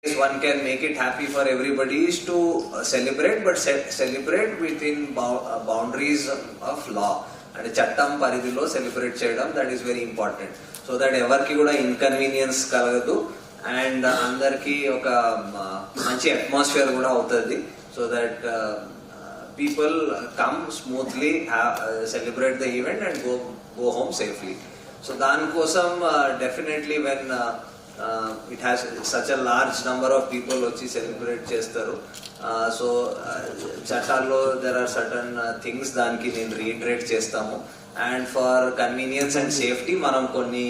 one can make it happy for everybody is to celebrate, but celebrate within boundaries of law. And చట్టం పరిధిలో celebrate చేయడం, that is very important, so that ఎవరికి కూడా inconvenience కలగదు and అందరికి ఒక మంచి అట్మాస్ఫియర్ కూడా అవుతుంది, so that people come smoothly, celebrate the event and go home safely. So దానికోసం definitely when it has such a large number of people వచ్చి సెలబ్రేట్ చేస్తారు, సో చట్టాల్లో there are certain things దానికి నేను రీఇటరేట్ చేస్తాము. And for convenience and safety మనం కొన్ని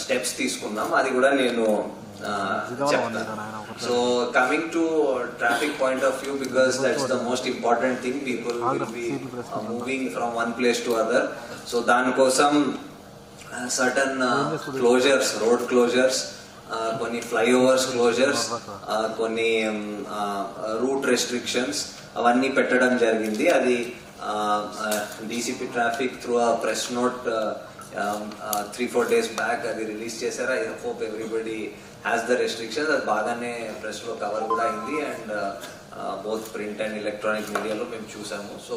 steps తీసుకున్నాం, అది కూడా నేను చెప్తాను. So coming to traffic point of view, because that's the most important thing, people will be moving from one place to other. So దానికోసం సర్టన్ క్లోజర్స్, రోడ్ క్లోజర్స్, కొన్ని flyovers closures, కొన్ని రూట్ రెస్ట్రిక్షన్స్ అవన్నీ పెట్టడం జరిగింది. అది DCP traffic through ఆ press note 3-4 days back అది release చేశారు. I hope everybody has the restrictions. అది బాగానే ప్రెస్లో కవర్ కూడా అయింది and both print and electronic మీడియాలో మేము చూసాము. సో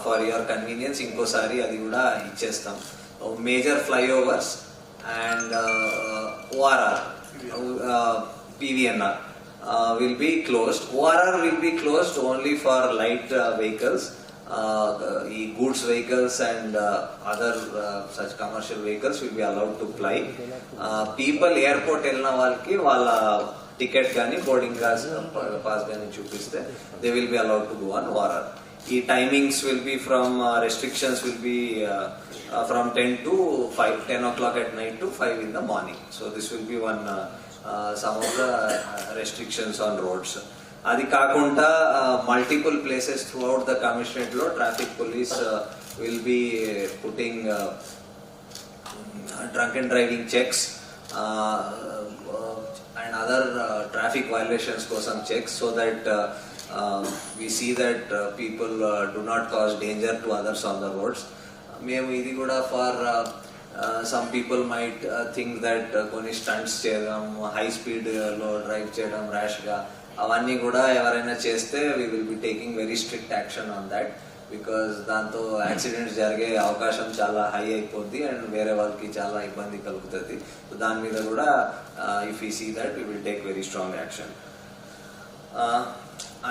ఫర్ యువర్ కన్వీనియన్స్ ఇంకోసారి అది కూడా ఇచ్చేస్తాం. Major flyovers and ORR, PVNR will be closed. ORR will be closed only for light vehicles, goods vehicles and other such commercial vehicles will be allowed to fly. People airport elna valki valla ticket gani boarding pass gani chupiste, they will be allowed to go on ORR. The timings will be from restrictions will be from 10 to 5, 10 o'clock at night to 5 in the morning. So this will be one some of the restrictions on roads. Adi kakunda multiple places throughout the commissionerate lo traffic police will be putting drunken driving checks and other traffic violations kosam checks, so that we see that people do not cause danger to others on the roads. మేము ఇది కూడా for some people might think that కొన్ని stunts చేయడం, high స్పీడ్లో drive చేయడం ర్యాష్గా, అవన్నీ కూడా ఎవరైనా చేస్తే we will be taking very strict action on that, because దాంతో యాక్సిడెంట్స్ జరిగే అవకాశం చాలా హై అయిపోద్ది అండ్ వేరే వాళ్ళకి చాలా ఇబ్బంది కలుగుతుంది. సో దాని మీద కూడా if you see that we will take very strong action.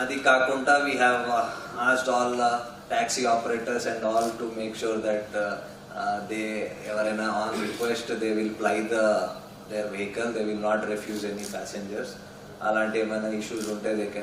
అది కాకుండా we have asked all taxi operators and all to make sure that they ఎవరైనా on request they will ply their vehicle, they will not refuse any passengers. అలాంటి ఏమైనా issues ఉంటే they can